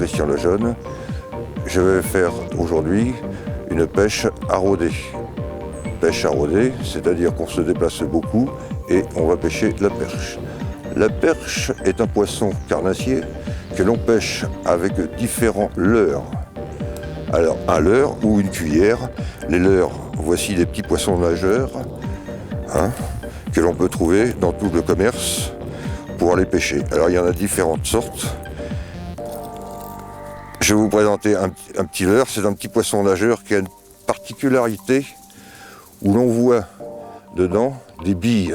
Christian Lejeune. Je vais faire aujourd'hui une pêche à rôder. Pêche à rôder, c'est-à-dire qu'on se déplace beaucoup et on va pêcher la perche. La perche est un poisson carnassier que l'on pêche avec différents leurres. Alors un leurre ou une cuillère. Les leurres, voici des petits poissons nageurs que l'on peut trouver dans tout le commerce pour aller pêcher. Alors il y en a différentes sortes. Je vais vous présenter un petit leurre. C'est un petit poisson nageur qui a une particularité où l'on voit dedans des billes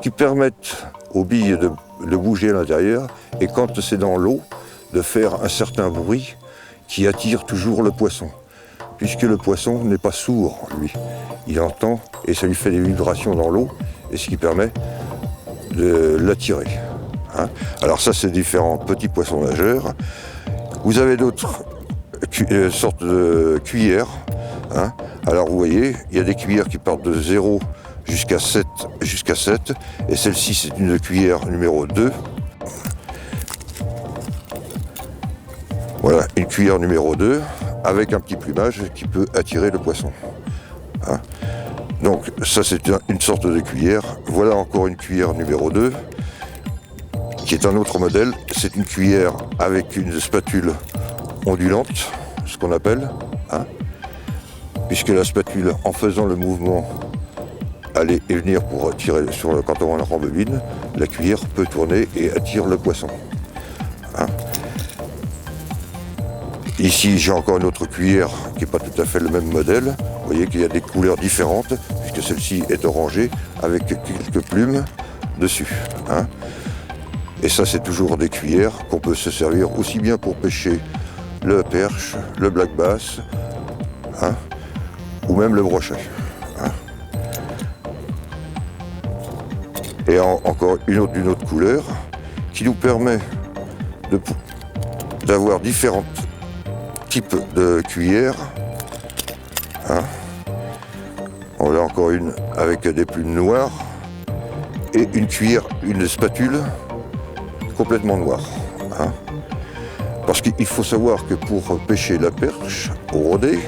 qui permettent aux billes de bouger à l'intérieur et quand c'est dans l'eau, de faire un certain bruit qui attire toujours le poisson. Puisque le poisson n'est pas sourd, lui. Il entend et ça lui fait des vibrations dans l'eau et ce qui permet de l'attirer. Alors ça, c'est différents petits poissons nageurs. Vous avez d'autres sortes de cuillères. Alors vous voyez, il y a des cuillères qui partent de 0 jusqu'à 7, et celle-ci c'est une cuillère numéro 2. Voilà, une cuillère numéro 2 avec un petit plumage qui peut attirer le poisson. Donc ça c'est une sorte de cuillère. Voilà encore une cuillère numéro 2 qui est un autre modèle. C'est une cuillère avec une spatule ondulante, ce qu'on appelle, puisque la spatule, en faisant le mouvement aller et venir pour tirer quand on rembobine, la cuillère peut tourner et attire le poisson. Ici j'ai encore une autre cuillère qui n'est pas tout à fait le même modèle. Vous voyez qu'il y a des couleurs différentes, puisque celle-ci est orangée avec quelques plumes dessus. Et ça c'est toujours des cuillères qu'on peut se servir aussi bien pour pêcher le perche, le black bass, ou même le brochet. Et encore une autre d'une autre couleur qui nous permet d'avoir différents types de cuillères. On a encore une avec des plumes noires et une cuillère, une spatule complètement noire. Parce qu'il faut savoir que pour pêcher la perche au rodet,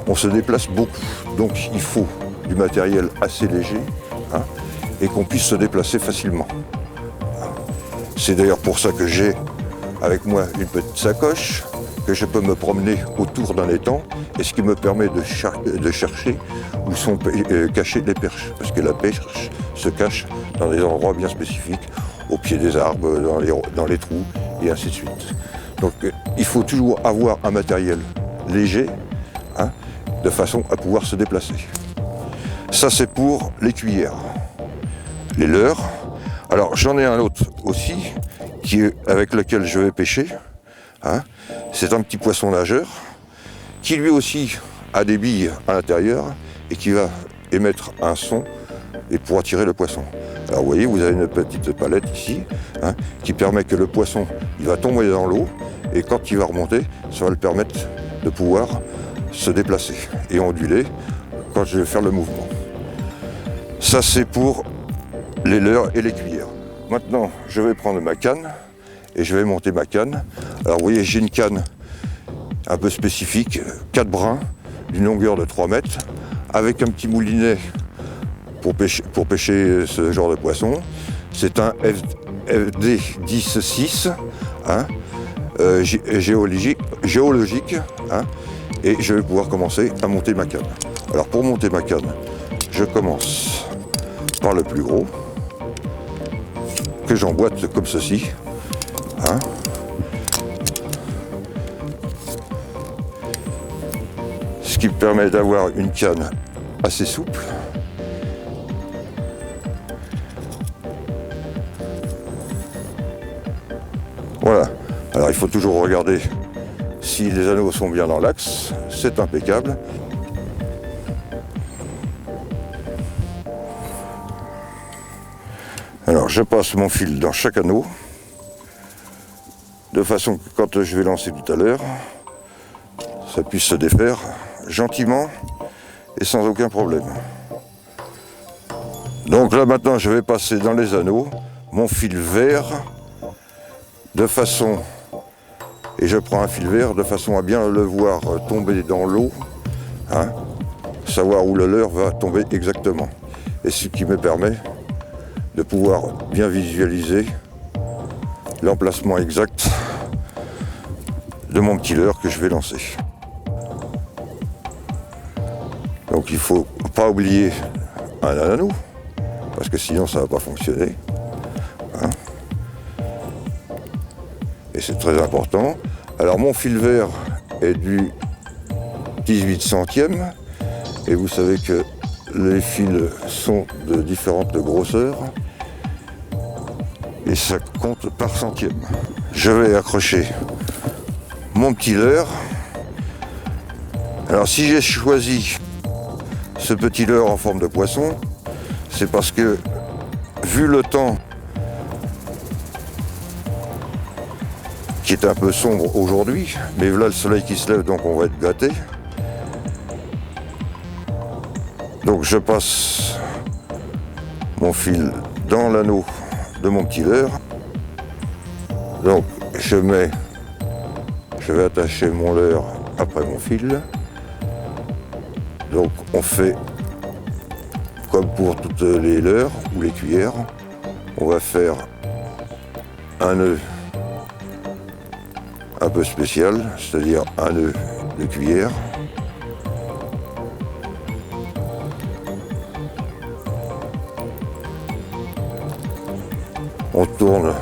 on se déplace beaucoup. Donc il faut du matériel assez léger et qu'on puisse se déplacer facilement. C'est d'ailleurs pour ça que j'ai avec moi une petite sacoche que je peux me promener autour d'un étang et ce qui me permet de chercher où sont cachées les perches. Parce que la perche se cache dans des endroits bien spécifiques, au pied des arbres, dans les trous et ainsi de suite. Donc il faut toujours avoir un matériel léger de façon à pouvoir se déplacer. Ça c'est pour les cuillères. Les leurres. Alors j'en ai un autre aussi avec lequel je vais pêcher. C'est un petit poisson nageur qui lui aussi a des billes à l'intérieur et qui va émettre un son et pour attirer le poisson. Alors vous voyez, vous avez une petite palette ici qui permet que le poisson il va tomber dans l'eau et quand il va remonter, ça va le permettre de pouvoir se déplacer et onduler quand je vais faire le mouvement. Ça c'est pour les leurres et les cuillères. Maintenant, je vais prendre ma canne et je vais monter ma canne. Alors vous voyez, j'ai une canne un peu spécifique, 4 brins, d'une longueur de 3 mètres, avec un petit moulinet pour pêcher ce genre de poisson. C'est un FD 10-6 géologique, et je vais pouvoir commencer à monter ma canne. Alors pour monter ma canne, je commence par le plus gros, que j'emboîte comme ceci. Ce qui me permet d'avoir une canne assez souple. Voilà. Alors il faut toujours regarder si les anneaux sont bien dans l'axe. C'est impeccable. Alors je passe mon fil dans chaque anneau, de façon que quand je vais lancer tout à l'heure, ça puisse se défaire gentiment et sans aucun problème. Donc là maintenant je vais passer dans les anneaux mon fil vert de façon, et je prends un fil vert de façon à bien le voir tomber dans l'eau, hein, savoir où le leurre va tomber exactement. Et ce qui me permet de pouvoir bien visualiser l'emplacement exact de mon petit leurre que je vais lancer. Donc il ne faut pas oublier un anneau, parce que sinon ça ne va pas fonctionner. Hein. Et c'est très important. Alors mon fil vert est du 18 centièmes, et vous savez que les fils sont de différentes grosseurs, et ça compte par centième. Je vais accrocher mon petit leurre. Alors si j'ai choisi ce petit leurre en forme de poisson, c'est parce que, vu le temps qui est un peu sombre aujourd'hui, mais là le soleil qui se lève, donc on va être gâté. Donc je passe mon fil dans l'anneau de mon petit leurre. Donc je vais attacher mon leurre après mon fil. Donc on fait comme pour toutes les leurres ou les cuillères, on va faire un nœud un peu spécial, c'est-à-dire un nœud de cuillère. On tourne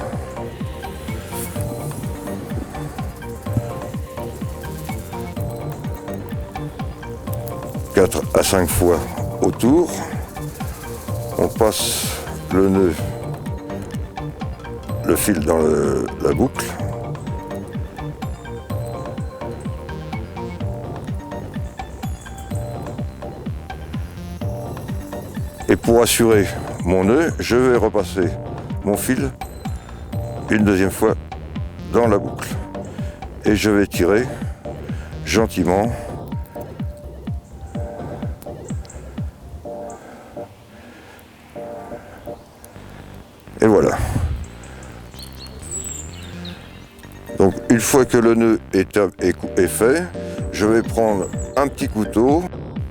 quatre à 5 fois autour. On passe le nœud, le fil dans la boucle. Et pour assurer mon nœud, je vais repasser mon fil une deuxième fois dans la boucle. Et je vais tirer gentiment. Et voilà. Donc une fois que le nœud est fait, je vais prendre un petit couteau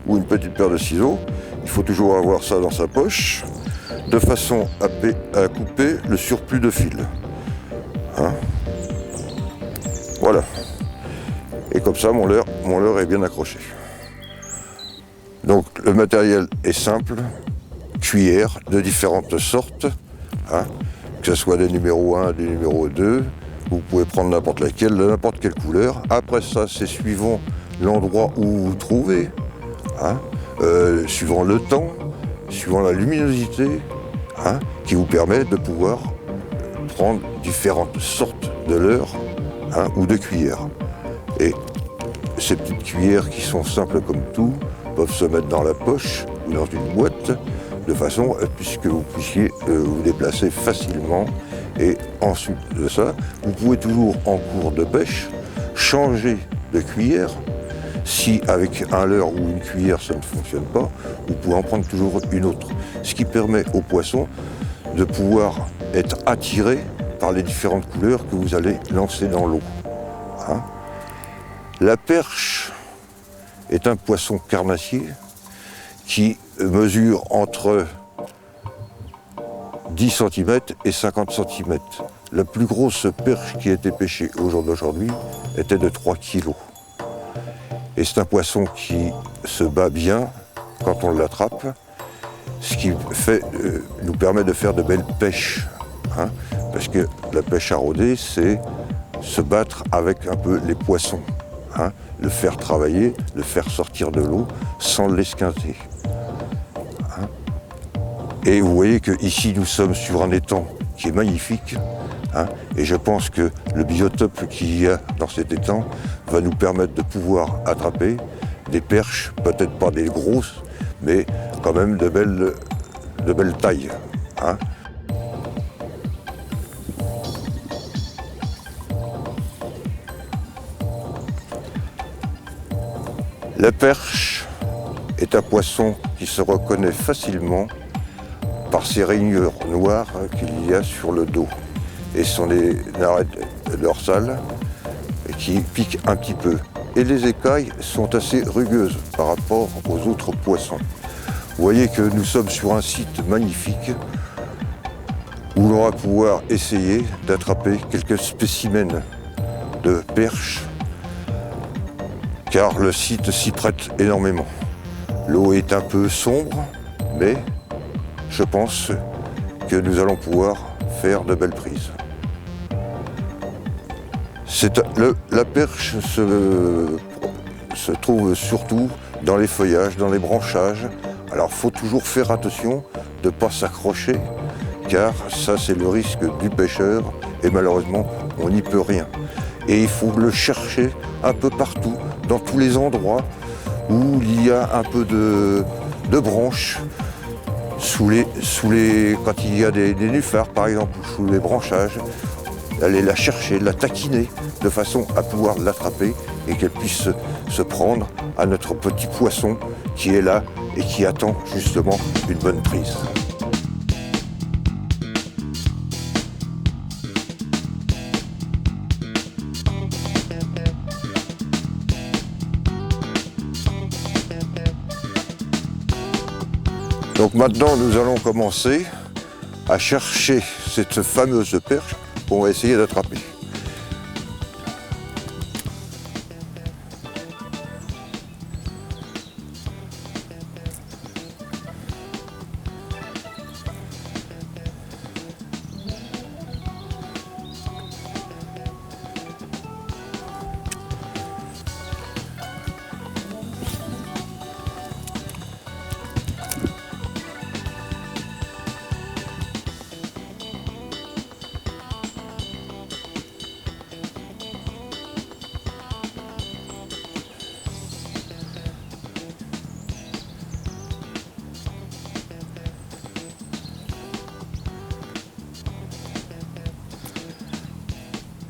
ou une petite paire de ciseaux. Il faut toujours avoir ça dans sa poche, de façon à couper le surplus de fil. Hein? Voilà. Et comme ça, mon leurre est bien accroché. Donc le matériel est simple, cuillère de différentes sortes, hein, que ce soit des numéros 1, des numéros 2, vous pouvez prendre n'importe laquelle, de n'importe quelle couleur. Après ça, c'est suivant l'endroit où vous vous trouvez, hein, suivant le temps, suivant la luminosité, hein, qui vous permet de pouvoir prendre différentes sortes de leurres, hein, ou de cuillères. Et ces petites cuillères qui sont simples comme tout peuvent se mettre dans la poche ou dans une boîte de façon à que vous puissiez vous déplacer facilement. Et ensuite de ça, vous pouvez toujours en cours de pêche changer de cuillère. Si avec un leurre ou une cuillère ça ne fonctionne pas, vous pouvez en prendre toujours une autre. Ce qui permet au poisson de pouvoir être attiré par les différentes couleurs que vous allez lancer dans l'eau. Hein? La perche est un poisson carnassier qui mesure entre 10 cm et 50 cm. La plus grosse perche qui a été pêchée au jour d'aujourd'hui était de 3 kg. Et c'est un poisson qui se bat bien quand on l'attrape, ce qui nous permet de faire de belles pêches. Hein, parce que la pêche à rôder, c'est se battre avec un peu les poissons. Hein, le faire travailler, le faire sortir de l'eau sans l'esquinter. Hein. Et vous voyez qu'ici, nous sommes sur un étang qui est magnifique. Hein, et je pense que le biotope qu'il y a dans cet étang va nous permettre de pouvoir attraper des perches, peut-être pas des grosses, mais quand même de belles tailles. Hein. La perche est un poisson qui se reconnaît facilement par ces rainures noires qu'il y a sur le dos. Et ce sont des arêtes dorsales qui piquent un petit peu. Et les écailles sont assez rugueuses par rapport aux autres poissons. Vous voyez que nous sommes sur un site magnifique où l'on va pouvoir essayer d'attraper quelques spécimens de perches, car le site s'y prête énormément. L'eau est un peu sombre, mais je pense que nous allons pouvoir faire de belles prises. La perche se trouve surtout dans les feuillages, dans les branchages. Alors il faut toujours faire attention de ne pas s'accrocher, car ça c'est le risque du pêcheur et malheureusement on n'y peut rien. Et il faut le chercher un peu partout, dans tous les endroits où il y a un peu de branches, quand il y a des nénuphars par exemple, sous les branchages, aller la chercher, la taquiner de façon à pouvoir l'attraper et qu'elle puisse se prendre à notre petit poisson qui est là et qui attend justement une bonne prise. Donc maintenant nous allons commencer à chercher cette fameuse perche qu'on va essayer d'attraper.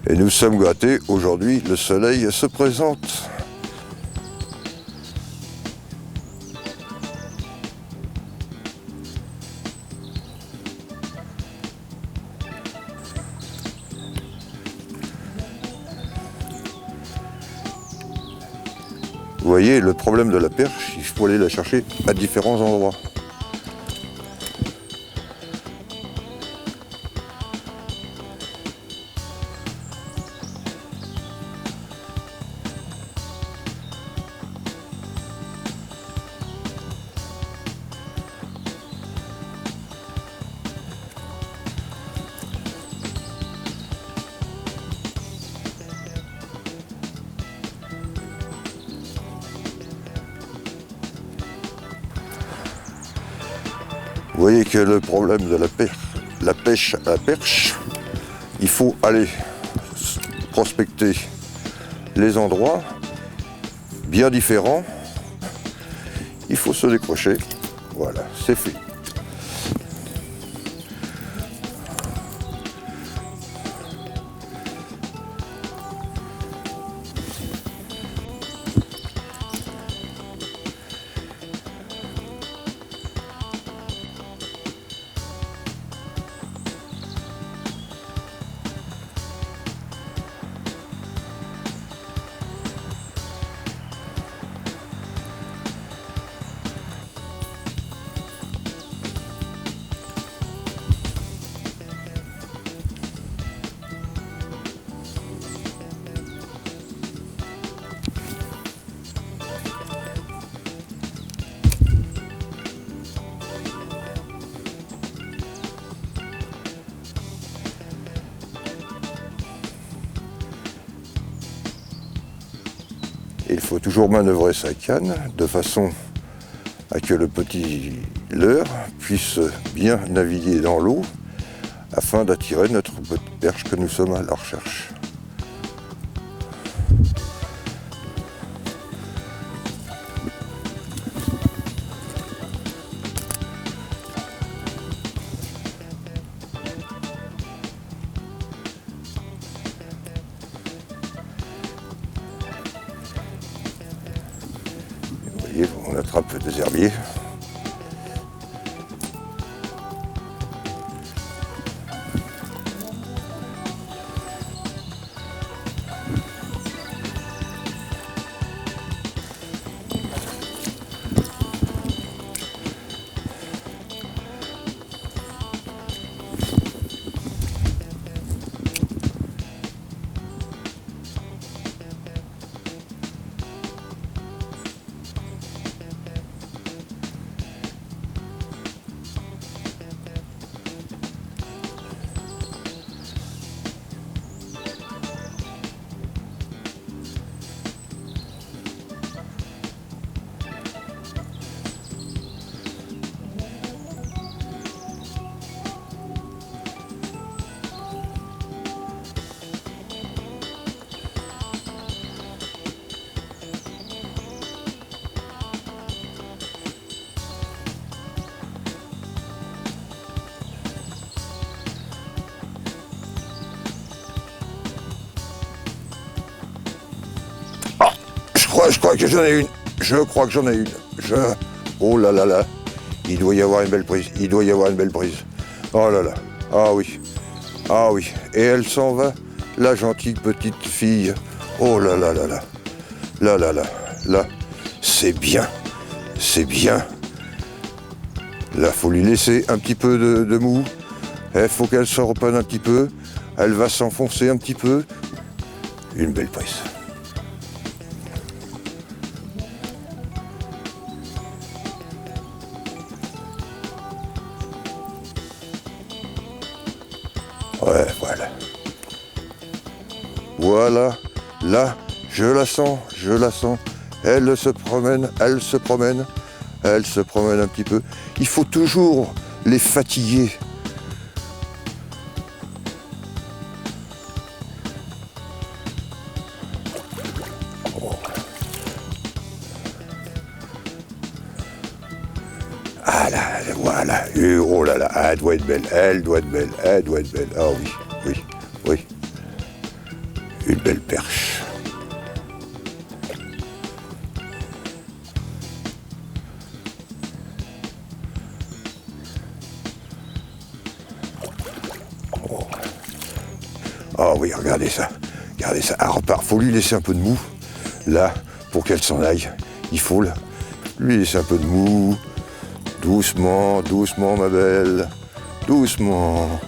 Et nous sommes gâtés, aujourd'hui le soleil se présente. Vous voyez, le problème de la perche, il faut aller la chercher à différents endroits. Vous voyez que le problème de la pêche à la perche, il faut aller prospecter les endroits bien différents. Il faut se décrocher. Voilà, c'est fait. Et il faut toujours manœuvrer sa canne de façon à que le petit leurre puisse bien naviguer dans l'eau afin d'attirer notre petite perche que nous sommes à la recherche. On attrape des herbiers. Ah, je crois que j'en ai une. Je crois que j'en ai une. Oh là là là. Il doit y avoir une belle prise. Il doit y avoir une belle prise. Oh là là. Ah oui. Ah oui. Et elle s'en va, la gentille petite fille. Oh là là là là. Là là là. Là. C'est bien. C'est bien. Là, faut lui laisser un petit peu de mou. Il faut qu'elle se reprenne un petit peu. Elle va s'enfoncer un petit peu. Une belle prise. Ouais, voilà. Voilà. Là, je la sens, je la sens. Elle se promène, elle se promène. Elle se promène un petit peu. Il faut toujours les fatiguer. Oh. Ah là, voilà. Et oh là là, elle doit être belle, elle doit être belle, elle doit être belle. Ah oui, oui, oui. Une belle perche. Oh. Ah oui, regardez ça. Regardez ça. Elle repart. Faut lui laisser un peu de mou. Là, pour qu'elle s'en aille, il faut lui laisser un peu de mou. Doucement, doucement, ma belle. Doucement.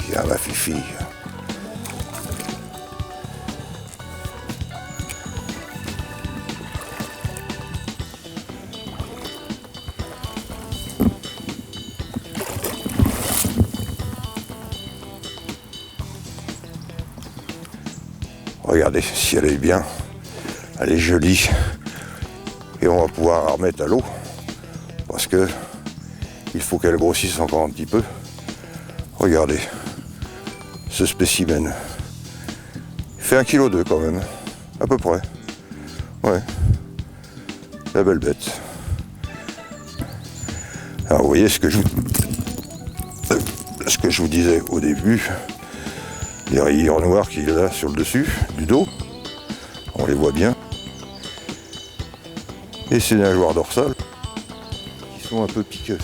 Viens, ma fifi. Regardez si elle est bien, elle est jolie. Et on va pouvoir la remettre à l'eau. Parce que il faut qu'elle grossisse encore un petit peu. Regardez, ce spécimen. Il fait 1,2 kg quand même, à peu près. Ouais, la belle bête. Alors vous voyez ce que je vous disais au début. Les rayures noires qu'il a sur le dessus du dos, on les voit bien. Et ces nageoires dorsales qui sont un peu piqueuses.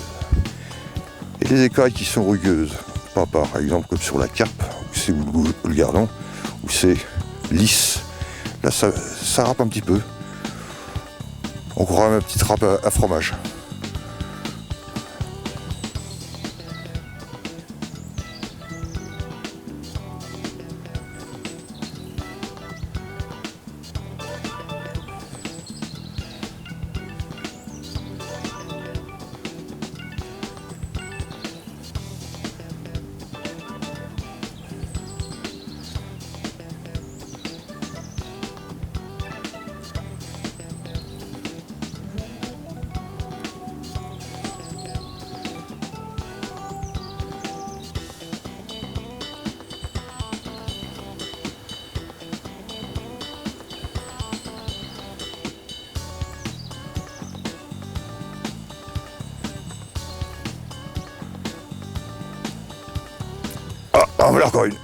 Et les écailles qui sont rugueuses. Pas par exemple comme sur la carpe, ou le gardon, où c'est lisse. Là ça râpe un petit peu. On croirait ma petite râpe à fromage. Ah, voilà encore une.